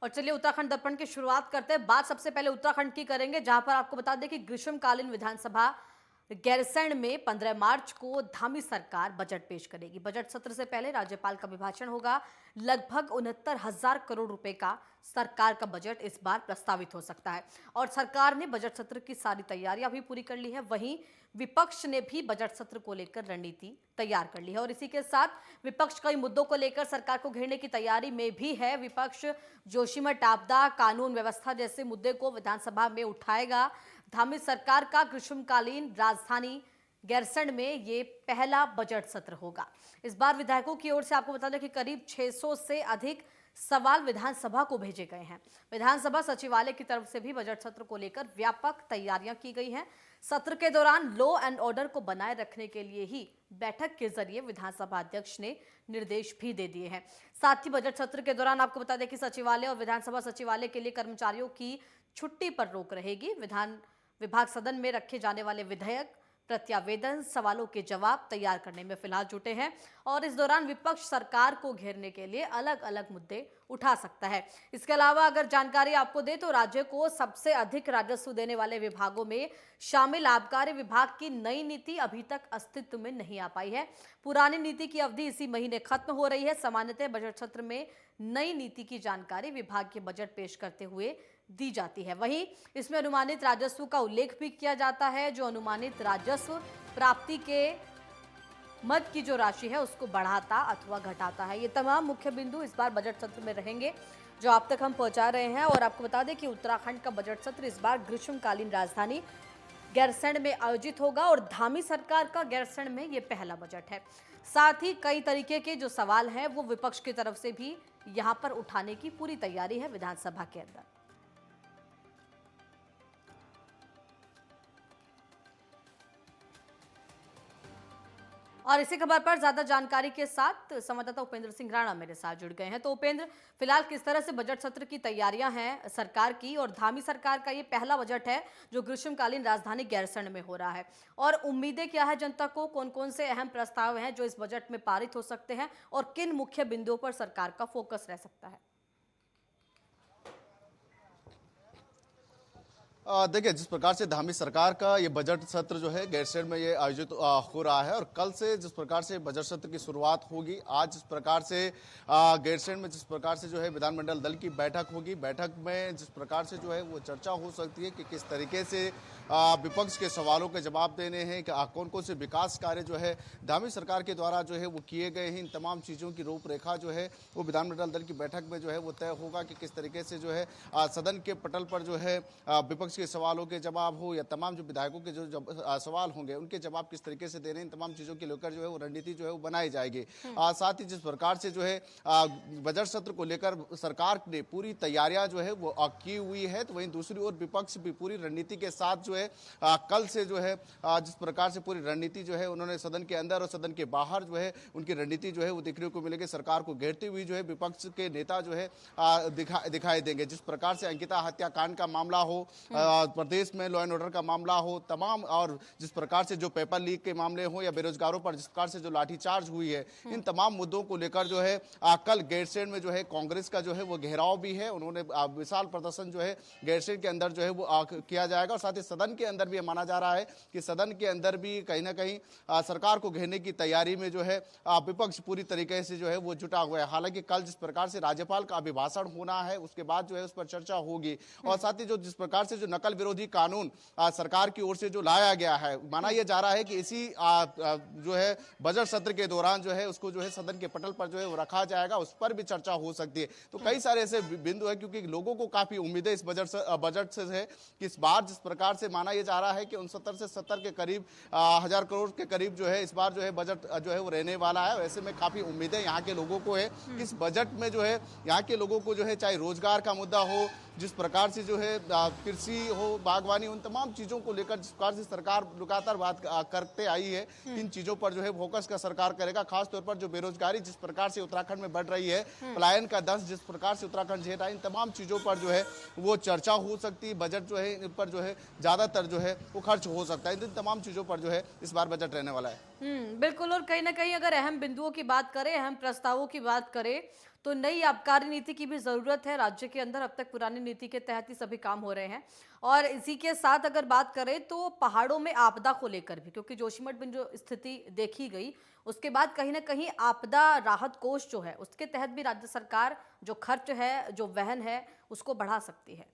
और चलिए उत्तराखंड दर्पण की शुरुआत करते हैं। बात सबसे पहले उत्तराखंड की करेंगे, जहां पर आपको बता दें कि ग्रीष्मकालीन विधानसभा गैरसैंण में 15 मार्च को धामी सरकार बजट पेश करेगी। बजट सत्र से पहले राज्यपाल का अभिभाषण होगा। लगभग 69,000 करोड़ रुपए का सरकार का बजट इस बार प्रस्तावित हो सकता है और सरकार ने बजट सत्र की सारी तैयारियां भी पूरी कर ली है। वहीं विपक्ष ने भी बजट सत्र को लेकर रणनीति तैयार कर ली है और इसी के साथ विपक्ष कई मुद्दों को लेकर सरकार को घेरने की तैयारी में भी है। विपक्ष जोशीमठ आपदा, कानून व्यवस्था जैसे मुद्दे को विधानसभा में उठाएगा। धामी सरकार का ग्रीष्मकालीन राजधानी गैरसैंण में ये पहला बजट सत्र होगा। इस बार विधायकों की ओर से आपको बता दें कि करीब 600 से अधिक सवाल विधानसभा को भेजे गए हैं। विधानसभा सचिवालय की तरफ से भी बजट सत्र को लेकर व्यापक तैयारियां की गई हैं। सत्र के दौरान लॉ एंड ऑर्डर को बनाए रखने के लिए ही बैठक के जरिए विधानसभा अध्यक्ष ने निर्देश भी दे दिए हैं। साथ ही बजट सत्र के दौरान आपको बता दें कि सचिवालय और विधानसभा सचिवालय के लिए कर्मचारियों की छुट्टी पर रोक रहेगी। विधान विभाग सदन में रखे जाने वाले विधेयक, प्रत्यावेदन, सवालों के जवाब तैयार करने में फिलहाल जुटे हैं और इस दौरान विपक्ष सरकार को घेरने के लिए अलग अलग मुद्दे उठा सकता है। इसके अलावा अगर जानकारी आपको दे तो राज्य को सबसे अधिक राजस्व देने वाले विभागों में शामिल आबकारी विभाग की नई नीति अभी तक अस्तित्व में नहीं आ पाई है। पुरानी नीति की अवधि इसी महीने खत्म हो रही है। सामान्यतः बजट सत्र में नई नीति की जानकारी विभाग के बजट पेश करते हुए दी जाती है। वहीं इसमें अनुमानित राजस्व का उल्लेख भी किया जाता है, जो अनुमानित राजस्व प्राप्ति के मद की जो राशि है उसको बढ़ाता अथवा घटाता है। ये तमाम मुख्य बिंदु इस बार बजट सत्र में रहेंगे जो आप तक हम पहुंचा रहे हैं। और आपको बता दें कि उत्तराखंड का बजट सत्र इस बार ग्रीष्मकालीन राजधानी गैरसैंण में आयोजित होगा और धामी सरकार का गैरसैंण में ये पहला बजट है। साथ ही कई तरीके के जो सवाल हैं वो विपक्ष की तरफ से भी यहाँ पर उठाने की पूरी तैयारी है विधानसभा के अंदर। और इसी खबर पर ज्यादा जानकारी के साथ संवाददाता उपेंद्र सिंह राणा मेरे साथ जुड़ गए हैं। तो उपेंद्र, फिलहाल किस तरह से बजट सत्र की तैयारियां हैं सरकार की, और धामी सरकार का ये पहला बजट है जो ग्रीष्मकालीन राजधानी गैरसैंण में हो रहा है, और उम्मीदें क्या है जनता को? कौन कौन से अहम प्रस्ताव हैं जो इस बजट में पारित हो सकते हैं और किन मुख्य बिंदुओं पर सरकार का फोकस रह सकता है? देखिए, जिस प्रकार से धामी सरकार का ये बजट सत्र जो है गैरसैंण में ये आयोजित हो रहा है और कल से जिस प्रकार से बजट सत्र की शुरुआत होगी, आज जिस प्रकार से गैरसैंण में जिस प्रकार से जो है विधानमंडल दल की बैठक होगी, बैठक में जिस प्रकार से जो है वो चर्चा हो सकती है कि किस तरीके से विपक्ष के सवालों के जवाब देने हैं, कि कौन कौन से विकास कार्य जो है धामी सरकार के द्वारा जो है वो किए गए हैं। इन तमाम चीज़ों की रूपरेखा जो है वो विधानमंडल दल की बैठक में जो है वो तय होगा कि किस तरीके से जो है सदन के पटल पर जो है विपक्ष के सवालों के जवाब हो या तमाम जो विधायकों के जो सवाल होंगे उनके जवाब किस तरीके से देने, इन तमाम चीज़ों के लेकर जो है वो रणनीति जो है वो बनाई जाएगी। साथ ही जिस प्रकार से जो है बजट सत्र को लेकर सरकार ने पूरी तैयारियां जो है वो की हुई है, तो वहीं दूसरी ओर विपक्ष भी पूरी रणनीति के साथ जो है कल से जो है जिस प्रकार से पूरी रणनीति जो है उन्होंने सदन के अंदर और सदन के बाहर जो है उनकी रणनीति जो है वो देखने को मिलेगी। सरकार को घेरती हुई जो है विपक्ष के नेता जो है दिखाई देंगे। जिस प्रकार से अंकिता हत्याकांड का मामला हो, प्रदेश में लॉ एंड ऑर्डर का मामला हो, तमाम, और जिस प्रकार से जो पेपर लीक के मामले हो या बेरोजगारों पर जिस प्रकार से जो लाठीचार्ज हुई है, इन तमाम मुद्दों को लेकर जो है कल गैरसैंण में जो है कांग्रेस का जो है वो घेराव भी है। उन्होंने विशाल प्रदर्शन जो है गैरसैंण के अंदर जो है वो किया जाएगा और साथ ही सदन के अंदर भी माना जा रहा है कि सदन के अंदर भी कहीं ना कहीं सरकार को घेरने की तैयारी में जो है विपक्ष पूरी तरीके से जो है वो जुटा हुआ है। हालांकि कल जिस प्रकार से राज्यपाल का अभिभाषण होना है उसके बाद जो है उस पर चर्चा होगी और साथ ही जो जिस प्रकार से जो नकल विरोधी कानून सरकार की ओर से जो लाया गया है, माना यह जा रहा है कि इसी जो है बजट सत्र के दौरान जो है उसको जो है सदन के पटल पर जो है वो रखा जाएगा, उस पर भी चर्चा हो सकती है। तो कई सारे ऐसे बिंदु है क्योंकि लोगों को काफी उम्मीदें इस बजट से है कि इस बार जिस प्रकार से माना यह जा रहा है कि 69 से 70 के करीब हजार करोड़ के करीब जो है इस बार जो है बजट जो है वो रहने वाला है। वैसे में काफी उम्मीदें यहाँ के लोगों को है कि इस बजट में जो है यहाँ के लोगों को जो है चाहे रोजगार का मुद्दा हो, जिस प्रकार से जो है कृषि हो, बागवानी, उन तमाम चीजों को लेकर जिस प्रकार से सरकार लगातार बात करते आई है, इन चीजों पर जो है फोकस का सरकार करेगा। खासतौर पर जो बेरोजगारी जिस प्रकार से उत्तराखंड में बढ़ रही है, पलायन का दंश जिस प्रकार से उत्तराखंड झेल रहा है, इन तमाम चीजों पर जो है वो चर्चा हो सकती है। बजट जो है इन पर जो है ज्यादातर जो है वो खर्च हो सकता है। इन तमाम चीजों पर जो है इस बार बजट रहने वाला है। बिल्कुल। और कहीं न कहीं अगर अहम बिंदुओं की बात करें, अहम प्रस्तावों की बात करें, तो नई आबकारी नीति की भी ज़रूरत है राज्य के अंदर। अब तक पुरानी नीति के तहत ही सभी काम हो रहे हैं। और इसी के साथ अगर बात करें तो पहाड़ों में आपदा को लेकर भी, क्योंकि जोशीमठ में जो स्थिति देखी गई, उसके बाद कहीं न कहीं आपदा राहत कोष जो है, उसके तहत भी राज्य सरकार जो खर्च है, जो वहन है, उसको बढ़ा सकती है।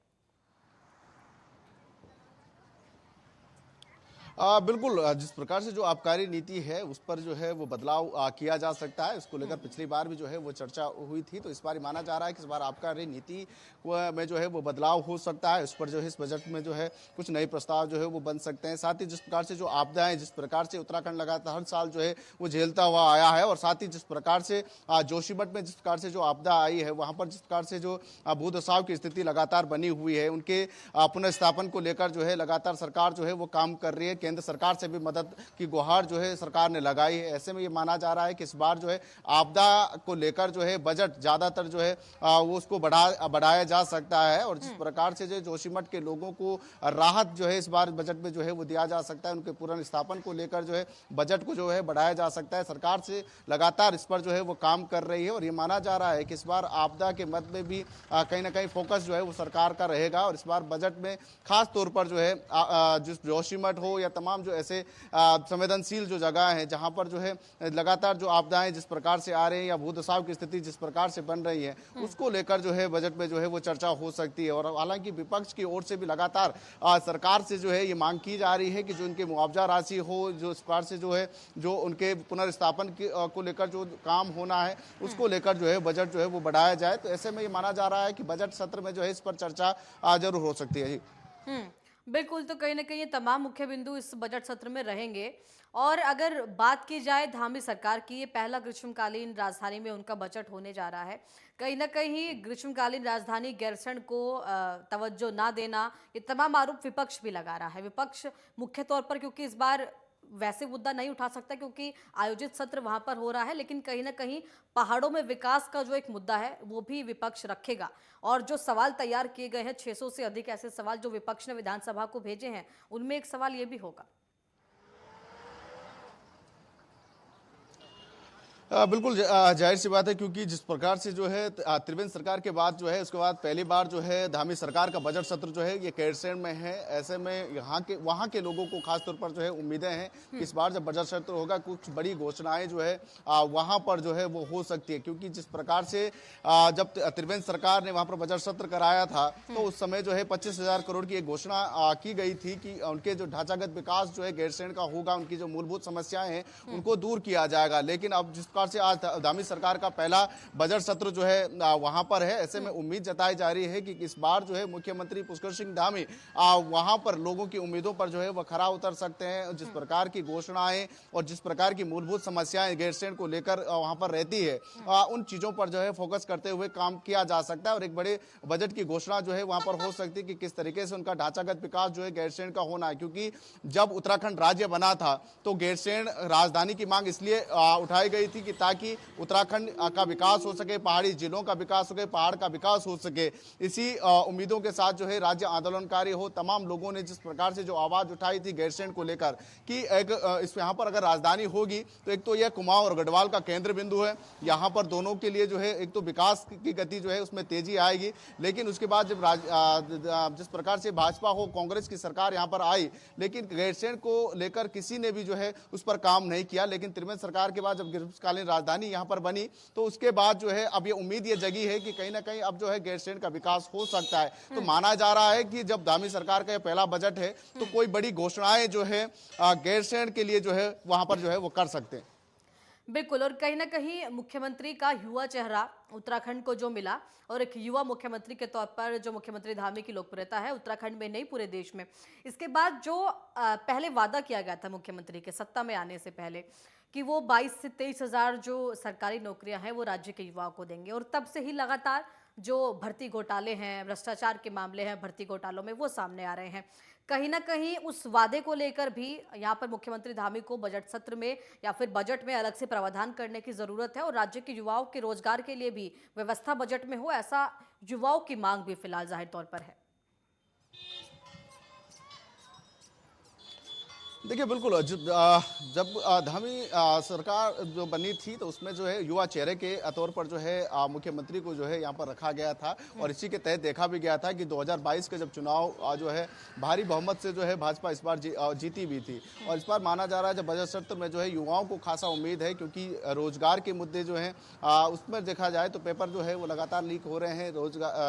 बिल्कुल जिस प्रकार से जो आबकारी नीति है उस पर जो है वो बदलाव किया जा सकता है। इसको लेकर पिछली बार भी जो है वो चर्चा हुई थी, तो इस बार माना जा रहा है कि इस बार आबकारी नीति में जो है वो बदलाव हो सकता है। इस पर जो है इस बजट में जो है कुछ नए प्रस्ताव जो है वो बन सकते हैं। साथ ही जिस प्रकार से जो आपदाएं, जिस प्रकार से उत्तराखंड लगातार हर साल जो है वो झेलता हुआ आया है, और साथ ही जिस प्रकार से जोशीमठ में जिस प्रकार से जो आपदा आई है, वहां पर जिस प्रकार से जो भूदसाव की स्थिति लगातार बनी हुई है, उनके पुनर्स्थापन को लेकर जो है लगातार सरकार जो है वो काम कर रही है। केंद्र सरकार से भी मदद की गुहार जो है सरकार ने लगाई है। ऐसे में ये माना जा रहा है कि इस बार जो है आपदा को लेकर जो है बजट ज्यादातर जो है वो उसको बढ़ाया जा सकता है, और जिस प्रकार से जो जोशीमठ के लोगों को राहत जो है इस बार बजट में जो है वो दिया जा सकता है, उनके पुनर्स्थापन को लेकर जो है बजट को जो है बढ़ाया जा सकता है। सरकार से लगातार इस पर जो है वो काम कर रही है, और ये माना जा रहा है कि इस बार आपदा के मद में भी कहीं ना कहीं फोकस जो है वो सरकार का रहेगा। और इस बार बजट में खास तौर पर जो है जिस जोशीमठ हो या तमाम जो ऐसे संवेदनशील जो जगह हैं जहां पर जो है लगातार जो आपदाएं जिस प्रकार से आ रही हैं या भूदसाव की स्थिति जिस प्रकार से बन रही है, उसको लेकर जो है बजट में जो है वो चर्चा हो सकती है। और हालांकि विपक्ष की ओर से भी लगातार सरकार से जो है ये मांग की जा रही है कि जो उनके मुआवजा राशि हो, जो इस प्रकार से जो है जो उनके पुनर्स्थापन को लेकर जो काम होना है, उसको लेकर जो है बजट जो है वो बढ़ाया जाए। तो ऐसे में ये माना जा रहा है कि बजट सत्र में जो है इस पर चर्चा जरूर हो सकती है। जी। बिल्कुल। तो कहीं न कहीं ये तमाम मुख्य बिंदु इस बजट सत्र में रहेंगे। और अगर बात की जाए धामी सरकार की, ये पहला ग्रीष्मकालीन राजधानी में उनका बजट होने जा रहा है। कहीं न कहीं ग्रीष्मकालीन राजधानी गैरसैंण को तवज्जो ना देना, ये तमाम आरोप विपक्ष भी लगा रहा है। विपक्ष मुख्य तौर पर, क्योंकि इस बार वैसे मुद्दा नहीं उठा सकता क्योंकि आयोजित सत्र वहां पर हो रहा है, लेकिन कहीं ना कहीं पहाड़ों में विकास का जो एक मुद्दा है वो भी विपक्ष रखेगा। और जो सवाल तैयार किए गए हैं, 600 से अधिक ऐसे सवाल जो विपक्ष ने विधानसभा को भेजे हैं, उनमें एक सवाल ये भी होगा। बिल्कुल जाहिर सी बात है, क्योंकि जिस प्रकार से जो है त्रिवेंद्र सरकार के बाद जो है उसके बाद पहली बार जो है धामी सरकार का बजट सत्र जो है ये गैरसैंण में है। ऐसे में वहाँ के लोगों को खासतौर पर जो है उम्मीदें हैं कि इस बार जब बजट सत्र होगा कुछ बड़ी घोषणाएं जो है वहाँ पर जो है वो हो सकती है। क्योंकि जिस प्रकार से जब त्रिवेंद्र सरकार ने वहाँ पर बजट सत्र कराया था, तो उस समय जो है 25,000 करोड़ की एक घोषणा की गई थी कि उनके जो ढांचागत विकास जो है गैरसैंण का होगा, उनकी जो मूलभूत समस्याएं हैं उनको दूर किया जाएगा। लेकिन अब जिस से आज धामी सरकार का पहला बजट सत्र जो है वहां पर है, ऐसे में उम्मीद जताई जा रही है कि इस बार जो है मुख्यमंत्री पुष्कर सिंह धामी वहां पर लोगों की उम्मीदों पर जो है वह खरा उतर सकते हैं। जिस प्रकार की घोषणाएं और जिस प्रकार की मूलभूत समस्याएं गैरसैंण को लेकर वहां पर रहती है, उन चीजों पर जो है फोकस करते हुए काम किया जा सकता है। और एक बड़े बजट की घोषणा जो है वहां पर हो सकती है कि किस तरीके से उनका ढांचागत विकास जो है गैरसैंण का होना है। क्योंकि जब उत्तराखंड राज्य बना था तो गैरसैंण राजधानी की मांग इसलिए उठाई गई थी कि ताकि उत्तराखंड का विकास हो सके, पहाड़ी जिलों का विकास हो सके, पहाड़ का विकास हो सके। इसी उम्मीदों के साथ जो है राज्य आंदोलनकारी हो तमाम लोगों ने जिस प्रकार से जो आवाज उठाई थी गैरसैंण को लेकर कि एक इस यहाँ पर अगर राजधानी होगी तो एक तो यह कुमाऊं और गढ़वाल का केंद्र बिंदु है, यहाँ पर दोनों के लिए जो है एक तो विकास की गति जो है उसमें तेजी आएगी। लेकिन उसके बाद जब जिस प्रकार से भाजपा हो कांग्रेस की सरकार यहाँ पर आई, लेकिन गैरसैंण को लेकर किसी ने भी जो है उस पर काम नहीं किया। लेकिन त्रिवेंद्र सरकार के बाद जब ग्रीष्मकालीन राजधानी यहाँ पर बनी तो उसके बाद जो है अब ये उम्मीद ये जगी है कि कहीं ना कहीं अब जो है गैरसैंण का विकास हो सकता है। तो माना जा रहा है कि जब धामी सरकार का यह पहला बजट है तो कोई बड़ी घोषणाएं जो है गैरसैंण के लिए जो है वहां पर जो है वो कर सकते हैं। बिल्कुल। और कहीं ना कहीं मुख्यमंत्री का युवा चेहरा उत्तराखंड को जो मिला, और एक युवा मुख्यमंत्री के तौर पर जो मुख्यमंत्री धामी की लोकप्रियता है उत्तराखंड में नहीं पूरे देश में, इसके बाद जो पहले वादा किया गया था मुख्यमंत्री के सत्ता में आने से पहले कि वो 22 से 23,000 जो सरकारी नौकरियां हैं वो राज्य के युवाओं को देंगे, और तब से ही लगातार जो भर्ती घोटाले हैं, भ्रष्टाचार के मामले हैं भर्ती घोटालों में, वो सामने आ रहे हैं। कहीं ना कहीं उस वादे को लेकर भी यहाँ पर मुख्यमंत्री धामी को बजट सत्र में या फिर बजट में अलग से प्रावधान करने की जरूरत है, और राज्य के युवाओं के रोजगार के लिए भी व्यवस्था बजट में हो, ऐसा युवाओं की मांग भी फिलहाल जाहिर तौर पर है। देखिए बिल्कुल जब धामी सरकार जो बनी थी तो उसमें जो है युवा चेहरे के तौर पर जो है मुख्यमंत्री को जो है यहाँ पर रखा गया था और इसी के तहत देखा भी गया था कि 2022 के जब चुनाव जो है भारी बहुमत से जो है भाजपा इस बार जीती भी थी। और इस बार माना जा रहा है जब बजट सत्र में जो है युवाओं को खासा उम्मीद है, क्योंकि रोजगार के मुद्दे जो हैं उसमें देखा जाए तो पेपर जो है वो लगातार लीक हो रहे हैं,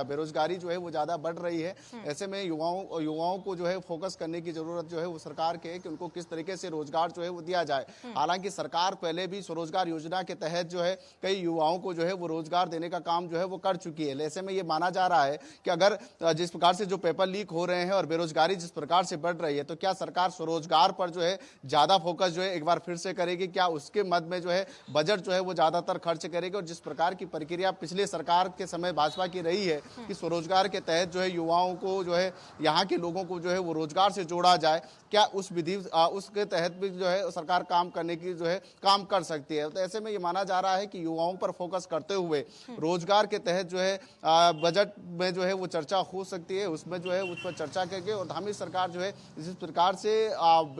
बेरोजगारी जो है वो ज़्यादा बढ़ रही है। ऐसे में युवाओं को जो है फोकस करने की जरूरत जो है वो सरकार के है कि उनको किस तरीके से रोजगार जो है वो दिया जाए। हालांकि सरकार पहले भी स्वरोजगार योजना के तहत जो है कई युवाओं को जो है वो रोजगार देने का काम जो है वो कर चुकी है। ऐसे में ये माना जा रहा है कि अगर जिस प्रकार से जो पेपर लीक हो रहे हैं और बेरोजगारी जिस प्रकार से बढ़ रही है तो क्या सरकार स्वरोजगार पर जो है ज्यादा फोकस जो है एक बार फिर से करेगी? क्या उसके मद में जो है बजट जो है वो ज्यादातर खर्च करेगी? और जिस प्रकार की प्रक्रिया पिछले सरकार के समय भाजपा की रही है कि स्वरोजगार के तहत जो है युवाओं को जो है यहाँ के लोगों को जो है वो रोजगार से जोड़ा जाए, क्या उस विधि उसके तहत भी जो है सरकार काम करने की जो है काम कर सकती है? तो ऐसे में ये माना जा रहा है कि युवाओं पर फोकस करते हुए रोजगार के तहत जो है बजट में जो है वो चर्चा हो सकती है, उसमें जो है उस पर चर्चा करके। और धामी सरकार जो है जिस प्रकार से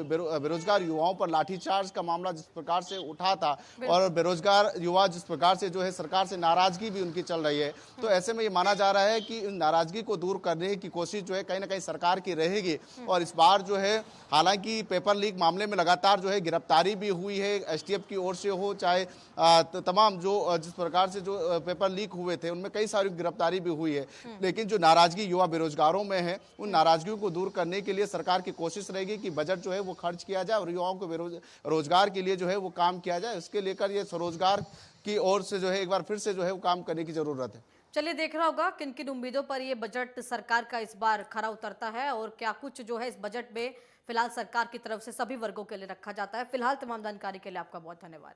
बेरोजगार युवाओं पर लाठीचार्ज का मामला जिस प्रकार से उठा था और बेरोजगार युवा जिस प्रकार से जो है सरकार से नाराजगी भी उनकी चल रही है, तो ऐसे में ये माना जा रहा है कि इन नाराजगी को दूर करने की कोशिश जो है कहीं ना कहीं सरकार की रहेगी। और इस बार जो है हालांकि पेपर लीक मामले में लगातार जो है गिरफ्तारी भी हुई है, एसटीएफ की ओर से हो चाहे तमाम जो जिस प्रकार से जो पेपर लीक हुए थे उनमें कई सारी गिरफ्तारी भी हुई है। लेकिन जो नाराजगी युवा बेरोजगारों में है उन नाराजगियों को दूर करने के लिए सरकार की कोशिश रहेगी कि बजट जो है वो खर्च किया जाए और युवाओं को रोजगार के लिए जो है वो काम किया जाए। उसके लेकर ये स्वरोजगार की ओर से जो है एक बार फिर से जो है वो काम करने की जरूरत है। चलिए देखना होगा किन किन उम्मीदों पर ये बजट सरकार का इस बार खरा उतरता है और क्या कुछ जो है इस बजट में फिलहाल सरकार की तरफ से सभी वर्गों के लिए रखा जाता है। फिलहाल तमाम जानकारी के लिए आपका बहुत धन्यवाद।